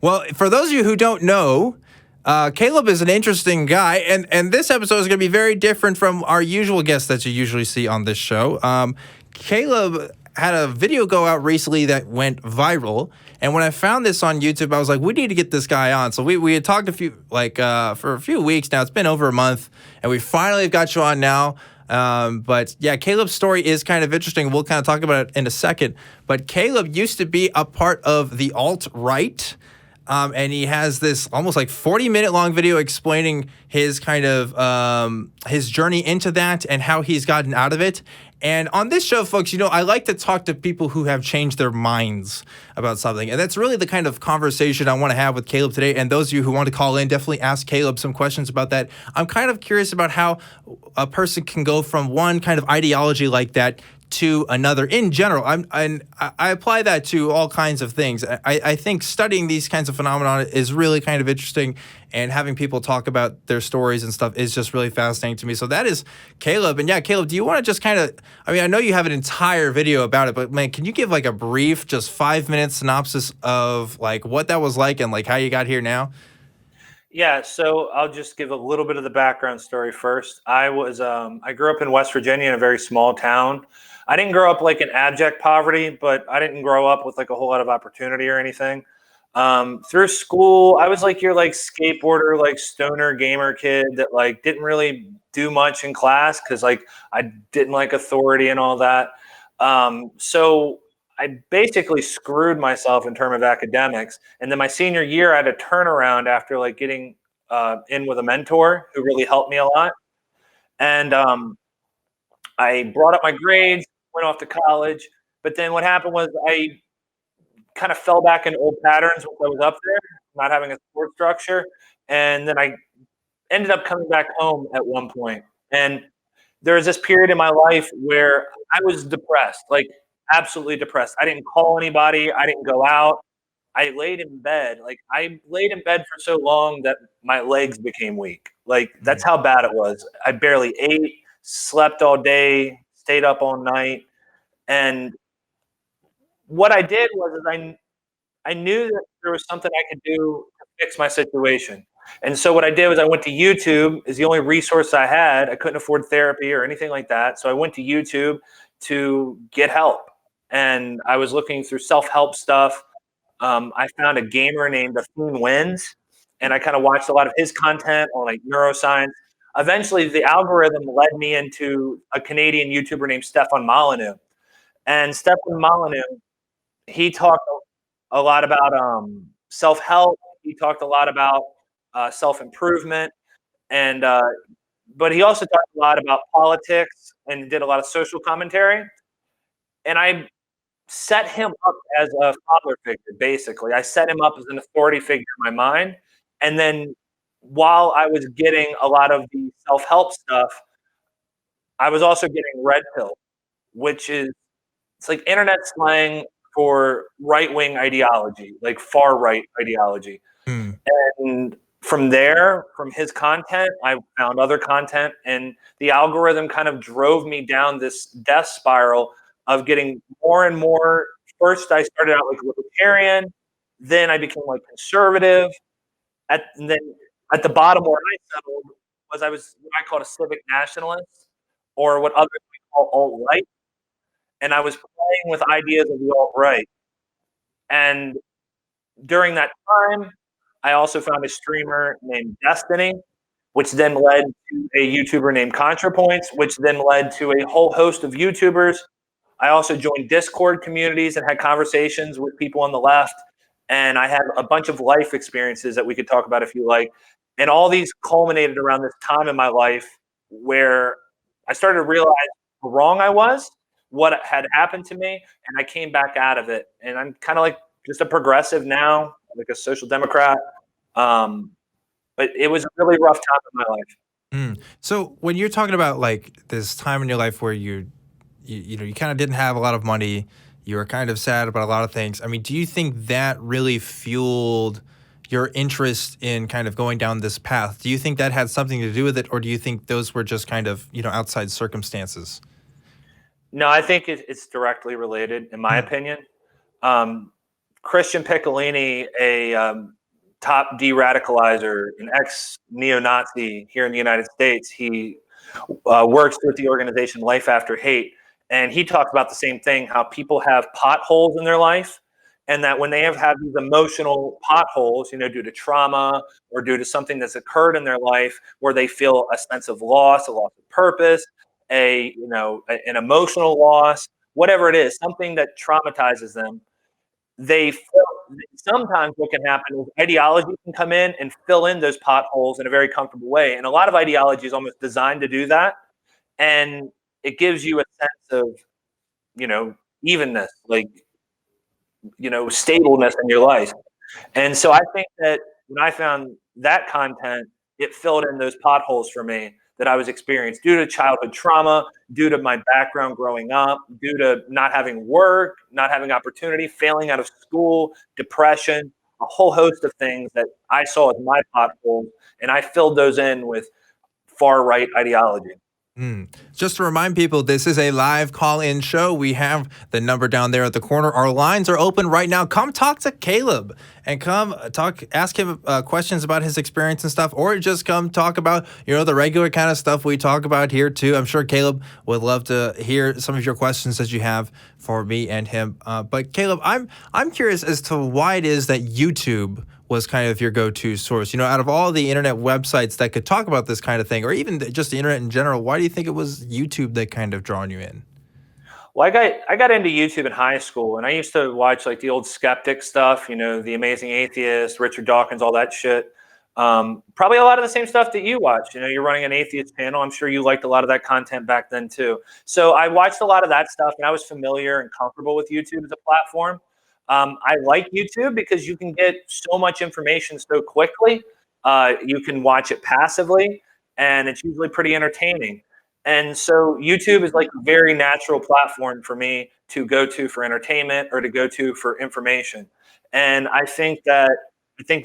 Well, for those of you who don't know, Caleb is an interesting guy, and this episode is going to be very different from our usual guests that you usually see on this show. Caleb had a video go out recently that went viral, and when I found this on YouTube, I was like, we need to get this guy on. So we had talked for a few weeks now. It's been over a month, and we finally got you on now. But yeah, Caleb's story is kind of interesting. We'll kind of talk about it in a second. But Caleb used to be a part of the alt-right. And he has this almost like 40-minute long video explaining his kind of his journey into that and how he's gotten out of it. And on this show, folks, I like to talk to people who have changed their minds about something. And that's really the kind of conversation I want to have with Caleb today. And those of you who want to call in, definitely ask Caleb some questions about that. I'm kind of curious about how a person can go from one kind of ideology like that to another in general. I apply that to all kinds of things. I think studying these kinds of phenomena is really kind of interesting, and having people talk about their stories and stuff is just really fascinating to me. So that is Caleb. And yeah, Caleb, do you want to just kind of, I know you have an entire video about it, but man, can you give like a brief, just 5-minute synopsis of like what that was like and like how you got here now? Yeah, so I'll just give a little bit of the background story first. I grew up in West Virginia in a very small town. I didn't grow up like in abject poverty, but I didn't grow up with like a whole lot of opportunity or anything. Through school, I was like your like skateboarder, like stoner gamer kid that like didn't really do much in class because like I didn't like authority and all that. So I basically screwed myself in terms of academics. And then my senior year, I had a turnaround after like getting in with a mentor who really helped me a lot. And I brought up my grades, went off to college. But then what happened was I kind of fell back into old patterns once I was up there, not having a support structure. And then I ended up coming back home at one point. And there was this period in my life where I was depressed, like absolutely depressed. I didn't call anybody. I didn't go out. I laid in bed. Like I laid in bed for so long that my legs became weak. Like that's how bad it was. I barely ate, slept all day, stayed up all night. And what I did was I knew that there was something I could do to fix my situation. And so what I did was I went to YouTube. Is the only resource I had. I couldn't afford therapy or anything like that. So I went to YouTube to get help. And I was looking through self-help stuff. I found a gamer named Athene Wins, and I kind of watched a lot of his content on like neuroscience. Eventually, the algorithm led me into a Canadian YouTuber named Stefan Molyneux. And Stefan Molyneux, he talked a lot about self-help. He talked a lot about self-improvement, and but he also talked a lot about politics and did a lot of social commentary. And I set him up as a father figure, basically. I set him up as an authority figure in my mind. And then while I was getting a lot of the self-help stuff, I was also getting red pill, which is, it's like internet slang for right-wing ideology, like far-right ideology. And from there, from his content, I found other content, and the algorithm kind of drove me down this death spiral of getting more and more. First, I started out like libertarian, then I became like conservative, and then at the bottom where I settled was I was what I called a civic nationalist, or what others call alt-right, and I was playing with ideas of the alt-right. And during that time, I also found a streamer named Destiny, which then led to a YouTuber named ContraPoints, which then led to a whole host of YouTubers. I also joined Discord communities and had conversations with people on the left. And I had a bunch of life experiences that we could talk about if you like. And all these culminated around this time in my life where I started to realize how wrong I was, what had happened to me, and I came back out of it. And I'm kind of like just a progressive now, like a social democrat. But it was a really rough time in my life. So when you're talking about like this time in your life where you kind of didn't have a lot of money, you were kind of sad about a lot of things. I mean, do you think that really fueled your interest in kind of going down this path? Do you think that had something to do with it, or do you think those were just kind of, outside circumstances? No, I think it's directly related, in my opinion. Christian Piccolini, a top de-radicalizer, an ex-neo-Nazi here in the United States, he works with the organization Life After Hate, and he talked about the same thing, how people have potholes in their life, and that when they have had these emotional potholes, due to trauma or due to something that's occurred in their life, where they feel a sense of loss, a loss of purpose, an emotional loss, whatever it is, something that traumatizes them, they sometimes what can happen is ideology can come in and fill in those potholes in a very comfortable way. And a lot of ideology is almost designed to do that. And it gives you a sense of, evenness, like, stableness in your life. And so I think that when I found that content, it filled in those potholes for me that I was experienced due to childhood trauma, due to my background growing up, due to not having work, not having opportunity, failing out of school, depression, a whole host of things that I saw as my potholes, and I filled those in with far right ideology. Just to remind people, this is a live call-in show. We have the number down there at the corner. Our lines are open right now. Come talk to Caleb and come ask him questions about his experience and stuff, or just come talk about, the regular kind of stuff we talk about here too. I'm sure Caleb would love to hear some of your questions that you have for me and him. But Caleb, I'm curious as to why it is that YouTube was kind of your go-to source. Out of all the internet websites that could talk about this kind of thing, or even just the internet in general, why do you think it was YouTube that kind of drawn you in? Well, I got into YouTube in high school, and I used to watch like the old skeptic stuff, The Amazing Atheist, Richard Dawkins, all that shit. Probably a lot of the same stuff that you watch. You're running an atheist channel. I'm sure you liked a lot of that content back then too. So I watched a lot of that stuff, and I was familiar and comfortable with YouTube as a platform. I like YouTube because you can get so much information so quickly. You can watch it passively, and it's usually pretty entertaining. And so YouTube is like a very natural platform for me to go to for entertainment or to go to for information. And I think that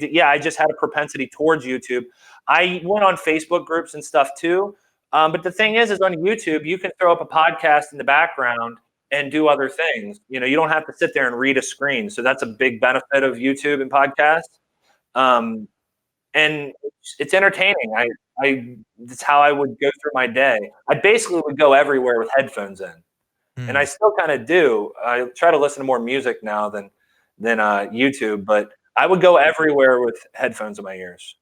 yeah, I just had a propensity towards YouTube. I went on Facebook groups and stuff too. But the thing is on YouTube, you can throw up a podcast in the background and do other things. You don't have to sit there and read a screen. So that's a big benefit of YouTube and podcasts. Um, and it's entertaining. I That's how I would go through my day. I basically would go everywhere with headphones in, and I still kind of do. I try to listen to more music now than YouTube, but I would go everywhere with headphones in my ears.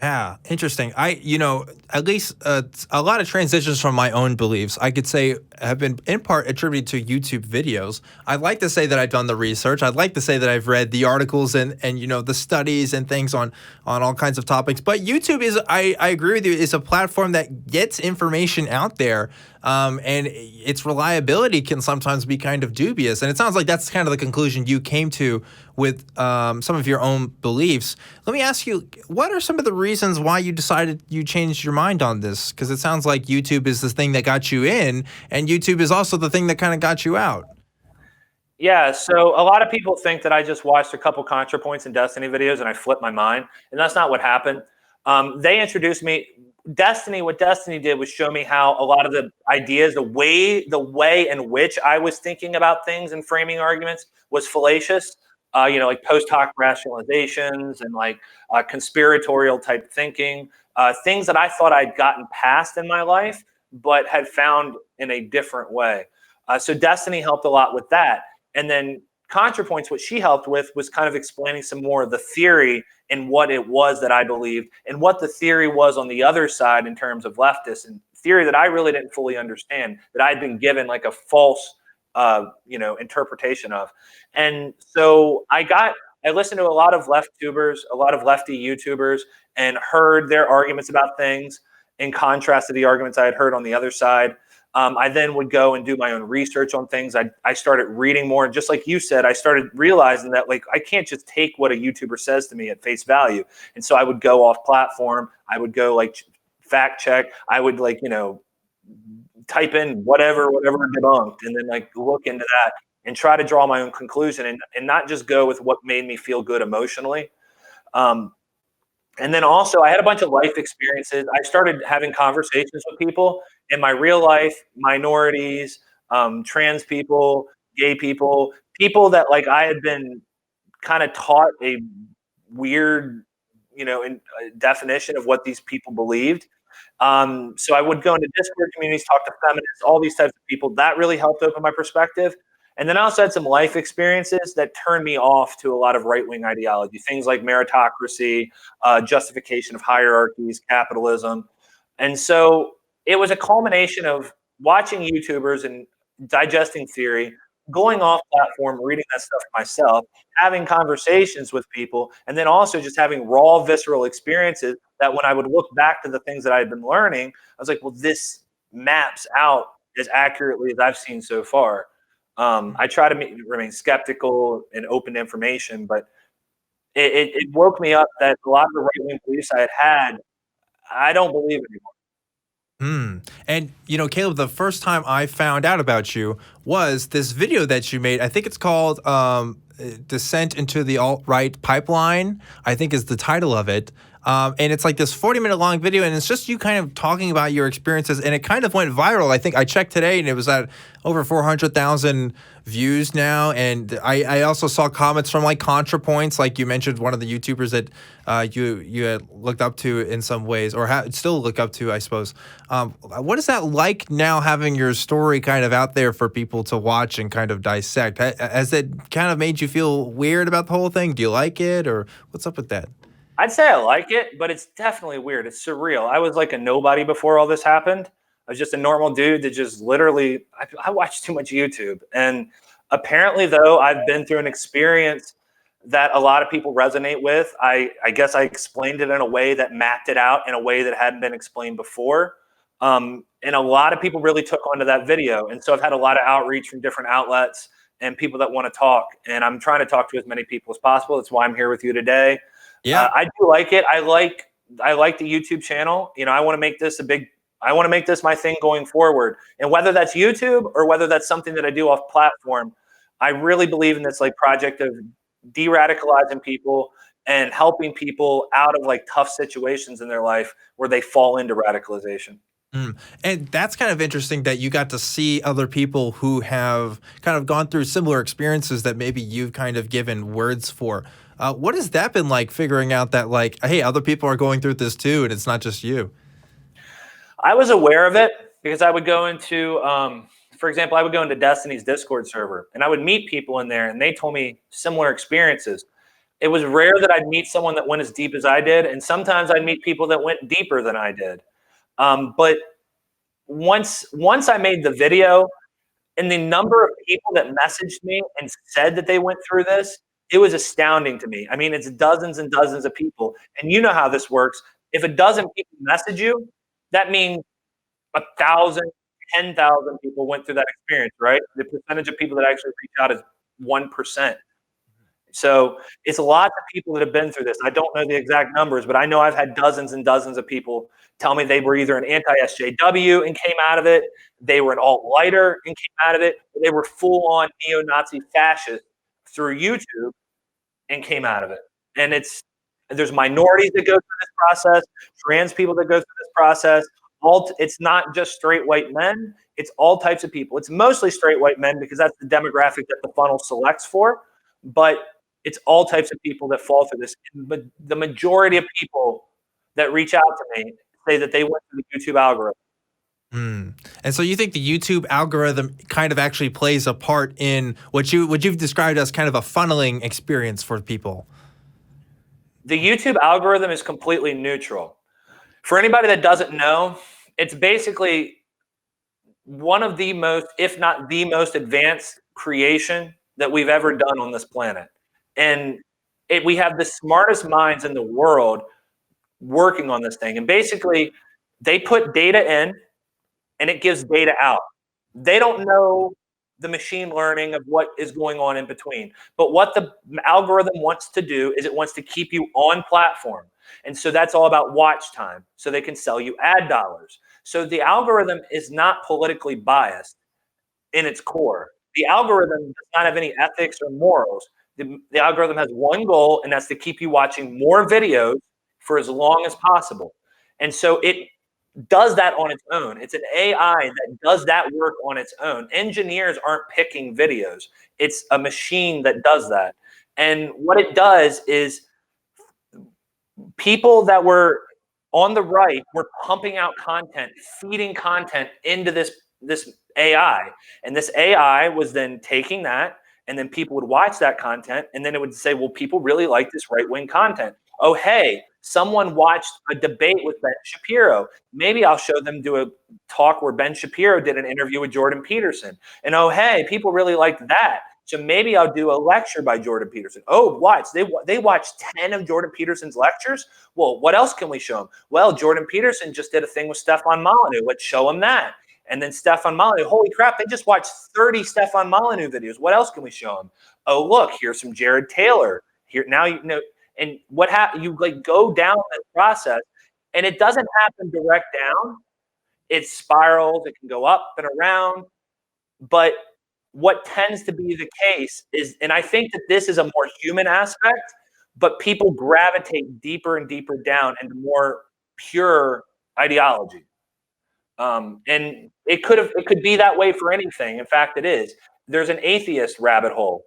Yeah, interesting. At least a lot of transitions from my own beliefs, I could say, have been in part attributed to YouTube videos. I'd like to say that I've done the research. I'd like to say that I've read the articles and the studies and things on all kinds of topics. But YouTube is, I agree with you, is a platform that gets information out there. And its reliability can sometimes be kind of dubious. And it sounds like that's kind of the conclusion you came to with some of your own beliefs. Let me ask you, what are some of the reasons why you decided you changed your mind on this? Because it sounds like YouTube is the thing that got you in, and YouTube is also the thing that kind of got you out. Yeah, so a lot of people think that I just watched a couple ContraPoints and Destiny videos and I flipped my mind, and that's not what happened. They introduced me. What Destiny did was show me how a lot of the ideas, the way in which I was thinking about things and framing arguments was fallacious. Like post hoc rationalizations and like conspiratorial type thinking, things that I thought I'd gotten past in my life, but had found in a different way. So Destiny helped a lot with that. And then ContraPoints, what she helped with was kind of explaining some more of the theory and what it was that I believed and what the theory was on the other side in terms of leftists and theory that I really didn't fully understand, that I'd been given like a false, interpretation of. And so I listened to a lot of left tubers, a lot of lefty YouTubers, and heard their arguments about things in contrast to the arguments I had heard on the other side. I then would go and do my own research on things. I started reading more. And just like you said, I started realizing that like I can't just take what a YouTuber says to me at face value. And so I would go off platform. I would go like fact check. I would type in whatever debunked and then like look into that and try to draw my own conclusion and not just go with what made me feel good emotionally. And then also I had a bunch of life experiences. I started having conversations with people in my real life, minorities, trans people, gay people, people that like I had been kind of taught a weird, definition of what these people believed. So I would go into Discord communities, talk to feminists, all these types of people. That really helped open my perspective. And then I also had some life experiences that turned me off to a lot of right-wing ideology, things like meritocracy, justification of hierarchies, capitalism. And so it was a culmination of watching YouTubers and digesting theory, going off platform, reading that stuff myself, having conversations with people, and then also just having raw, visceral experiences that when I would look back to the things that I had been learning, I was like, well, this maps out as accurately as I've seen so far. I try to remain skeptical and open to information, but it woke me up that a lot of the right-wing beliefs I had, I don't believe anymore. And Caleb, the first time I found out about you was this video that you made. I think it's called "Descent into the Alt-Right Pipeline," I think is the title of it. And it's like this 40-minute long video, and it's just you kind of talking about your experiences, and it kind of went viral. I think I checked today, and it was at over 400,000 views now. And I also saw comments from like ContraPoints, like you mentioned, one of the YouTubers that you had looked up to in some ways, or still look up to, I suppose. What is that like now, having your story kind of out there for people to watch and kind of dissect? Has it kind of made you feel weird about the whole thing? Do you like it, or what's up with that? I'd say I like it, but it's definitely weird. It's surreal. I was like a nobody before all this happened. I was just a normal dude that just literally, I watched too much YouTube. And apparently, though, I've been through an experience that a lot of people resonate with. I guess I explained it in a way that mapped it out in a way that hadn't been explained before. And a lot of people really took onto that video. And so I've had a lot of outreach from different outlets and people that want to talk. And I'm trying to talk to as many people as possible. That's why I'm here with you today. Yeah. I do like it. I like the YouTube channel. I want to make this my thing going forward. And whether that's YouTube or whether that's something that I do off platform, I really believe in this like project of de-radicalizing people and helping people out of like tough situations in their life where they fall into radicalization. And that's kind of interesting that you got to see other people who have kind of gone through similar experiences that maybe you've kind of given words for. What has that been like, figuring out that like, hey, other people are going through this too, and it's not just you? I was aware of it because I would go into, for example, I would go into Destiny's Discord server and I would meet people in there and they told me similar experiences. It was rare that I'd meet someone that went as deep as I did. And sometimes I'd meet people that went deeper than I did. But once I made the video and the number of people that messaged me and said that they went through this, it was astounding to me. I mean, it's dozens and dozens of people. And you know how this works. If a dozen people message you, that means 1,000, 10,000 people went through that experience, right? The percentage of people that actually reach out is 1%. So it's lots of people that have been through this. I don't know the exact numbers, but I know I've had dozens and dozens of people tell me they were either an anti-SJW and came out of it, they were an alt-lighter and came out of it, or they were full-on neo-Nazi fascist through YouTube and came out of it. And there's minorities that go through this process, trans people that go through this process. It's not just straight white men, it's all types of people. It's mostly straight white men because that's the demographic that the funnel selects for, but it's all types of people that fall through this. But the majority of people that reach out to me say that they went through the YouTube algorithm. And so you think the YouTube algorithm kind of actually plays a part in what you've described as kind of a funneling experience for people? The YouTube algorithm is completely neutral. For anybody that doesn't know, it's basically one of the most, if not the most advanced creation that we've ever done on this planet. And we have the smartest minds in the world working on this thing. And basically, they put data in and it gives data out. They don't know the machine learning of what is going on in between. But what the algorithm wants to do is it wants to keep you on platform. And so that's all about watch time. So they can sell you ad dollars. So the algorithm is not politically biased in its core. The algorithm does not have any ethics or morals. The algorithm has one goal, and that's to keep you watching more videos for as long as possible. And so it does that on its own. It's an AI that does that work on its own. Engineers aren't picking videos. It's a machine that does that. And what it does is people that were on the right were pumping out content, feeding content into this AI, and this AI was then taking that, and then people would watch that content, and then it would say, well, people really like this right-wing content. Oh, hey, someone watched a debate with Ben Shapiro. Maybe I'll show them do a talk where Ben Shapiro did an interview with Jordan Peterson. And oh, hey, people really liked that. So maybe I'll do a lecture by Jordan Peterson. Oh, watch. They watched 10 of Jordan Peterson's lectures. Well, what else can we show them? Well, Jordan Peterson just did a thing with Stefan Molyneux. Let's show them that. And then Stefan Molyneux, holy crap, they just watched 30 Stefan Molyneux videos. What else can we show them? Oh, look, here's some Jared Taylor. Here now, you know, and what happens? You like go down that process, and it doesn't happen direct down. It spirals. It can go up and around, but what tends to be the case is, and I think that this is a more human aspect, but people gravitate deeper and deeper down into more pure ideology. And it could be that way for anything. In fact, it is. There's an atheist rabbit hole.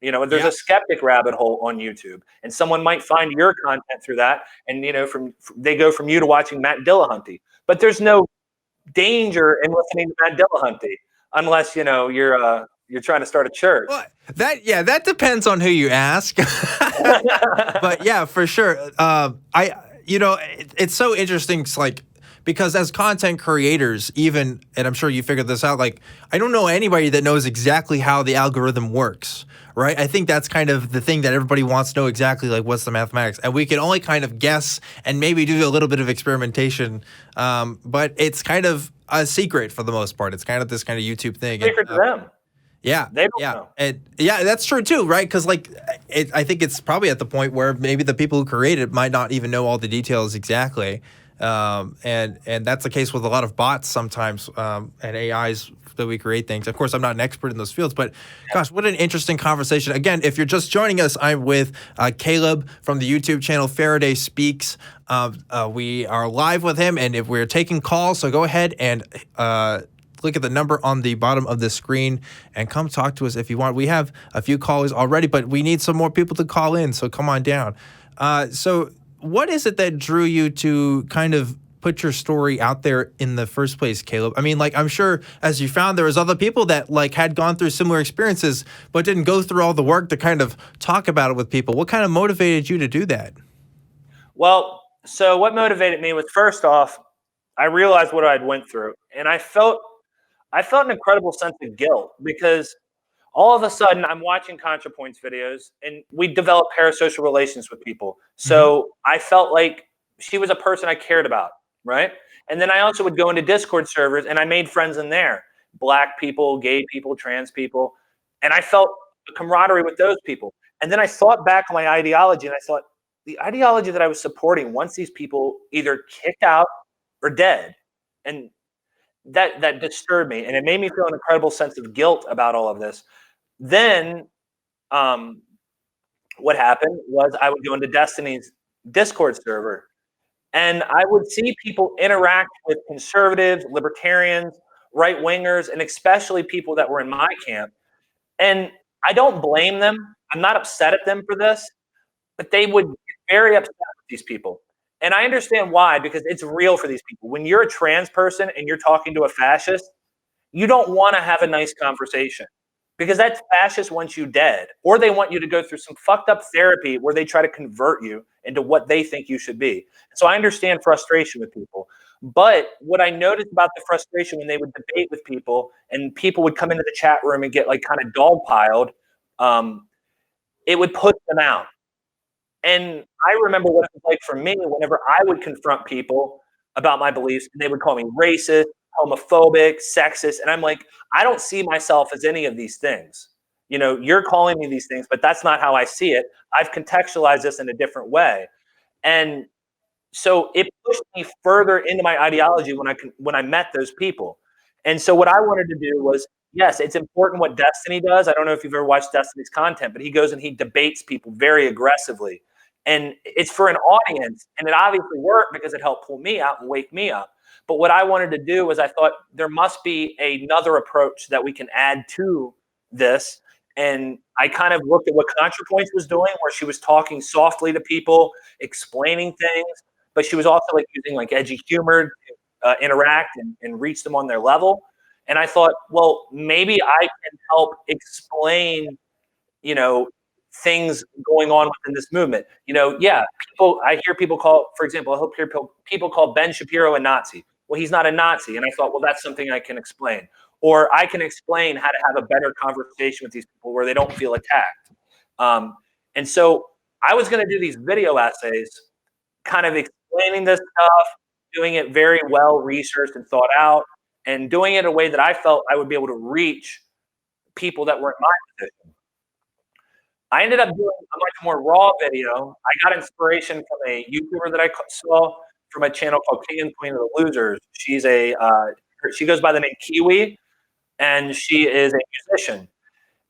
You know, there's a skeptic rabbit hole on YouTube, and someone might find your content through that, and you know, they go from you to watching Matt Dillahunty. But there's no danger in listening to Matt Dillahunty unless you know you're trying to start a church. Well, that depends on who you ask. But yeah, for sure. It's so interesting. It's like, because as content creators, even, and I'm sure you figured this out, like, I don't know anybody that knows exactly how the algorithm works, right? I think that's kind of the thing that everybody wants to know, exactly, like, what's the mathematics? And we can only kind of guess and maybe do a little bit of experimentation, but it's kind of a secret for the most part. It's kind of this kind of YouTube thing. Secret to them. Yeah, they don't know. And yeah, that's true too, right? Because like, I think it's probably at the point where maybe the people who create it might not even know all the details exactly. And that's the case with a lot of bots sometimes, and AIs that we create things. Of course, I'm not an expert in those fields, but gosh, what an interesting conversation. Again, if you're just joining us, I'm with Caleb from the YouTube channel Faraday Speaks. We are live with him, and if we're taking calls, so go ahead and click at the number on the bottom of the screen and come talk to us if you want. We have a few callers already, but we need some more people to call in, so come on down. So what is it that drew you to kind of put your story out there in the first place, Caleb? I mean, like, I'm sure as you found, there was other people that like had gone through similar experiences, but didn't go through all the work to kind of talk about it with people. What kind of motivated you to do that? Well, so what motivated me was, first off, I realized what I'd went through, and I felt an incredible sense of guilt, because all of a sudden I'm watching ContraPoints videos, and we develop parasocial relations with people. So I felt like she was a person I cared about, right? And then I also would go into Discord servers, and I made friends in there, Black people, gay people, trans people, and I felt a camaraderie with those people. And then I thought back on my ideology, and I thought, the ideology that I was supporting wants these people either kicked out or dead. And that disturbed me, and it made me feel an incredible sense of guilt about all of this. Then what happened was I would go into Destiny's Discord server, and I would see people interact with conservatives, libertarians, right-wingers, and especially people that were in my camp. And I don't blame them. I'm not upset at them for this, but they would get very upset with these people. And I understand why, because it's real for these people. When you're a trans person and you're talking to a fascist, you don't want to have a nice conversation, because that fascist wants you dead, or they want you to go through some fucked up therapy where they try to convert you into what they think you should be. So I understand frustration with people. But what I noticed about the frustration when they would debate with people, and people would come into the chat room and get like kind of dogpiled, it would put them out. And I remember what it was like for me whenever I would confront people about my beliefs, and they would call me racist, homophobic, sexist. And I'm like, I don't see myself as any of these things. You know, you're calling me these things, but that's not how I see it. I've contextualized this in a different way. And so it pushed me further into my ideology when I met those people. And so what I wanted to do was, yes, it's important what Destiny does. I don't know if you've ever watched Destiny's content, but he goes and he debates people very aggressively. And it's for an audience, and it obviously worked because it helped pull me out and wake me up. But what I wanted to do was, I thought there must be another approach that we can add to this. And I kind of looked at what ContraPoints was doing, where she was talking softly to people, explaining things, but she was also like using like edgy humor to interact and reach them on their level. And I thought, well, maybe I can help explain, you know, things going on within this movement. Yeah, I hear people call, for example, I hope hear people call Ben Shapiro a Nazi. Well, he's not a Nazi. And I thought, well, that's something I can explain. Or I can explain how to have a better conversation with these people where they don't feel attacked. And so I was going to do these video essays, kind of explaining this stuff, doing it very well researched and thought out, and doing it in a way that I felt I would be able to reach people that were in my position. I ended up doing a much more raw video. I got inspiration from a YouTuber that I saw from a channel called King and Queen of the Losers. She goes by the name Kiwi, and she is a musician.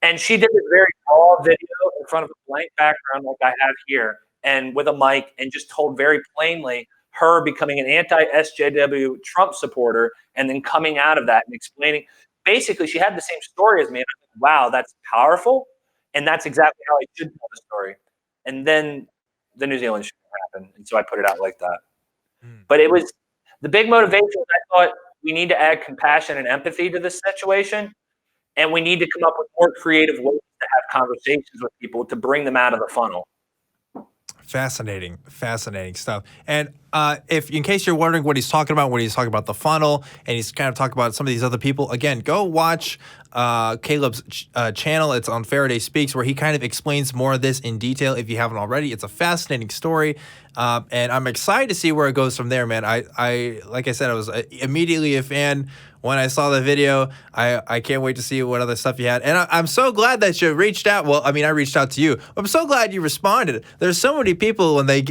And she did this very raw video in front of a blank background like I have here, and with a mic, and just told very plainly her becoming an anti-SJW Trump supporter and then coming out of that and explaining. Basically, she had the same story as me. And I was like, wow, that's powerful. And that's exactly how I should tell the story. And then the New Zealand shooting happened. And so I put it out like that. But it was the big motivation. I thought we need to add compassion and empathy to this situation. And we need to come up with more creative ways to have conversations with people to bring them out of the funnel. Fascinating stuff. And if, in case you're wondering what he's talking about, when he's talking about the funnel, and he's kind of talking about some of these other people, again, go watch Caleb's channel. It's on Faraday Speaks, where he kind of explains more of this in detail. If you haven't already, it's a fascinating story, and I'm excited to see where it goes from there, man. I like I said, I was immediately a fan when I saw the video. I can't wait to see what other stuff you had. And I'm so glad that you reached out. Well, I mean, I reached out to you. I'm so glad you responded. There's so many people when they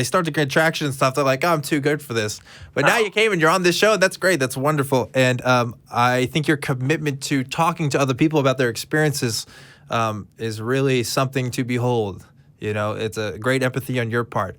start to get traction and stuff, they're like, oh, I'm too good for this. But now you came and you're on this show. That's great. That's wonderful. And I think your commitment to talking to other people about their experiences is really something to behold. It's a great empathy on your part.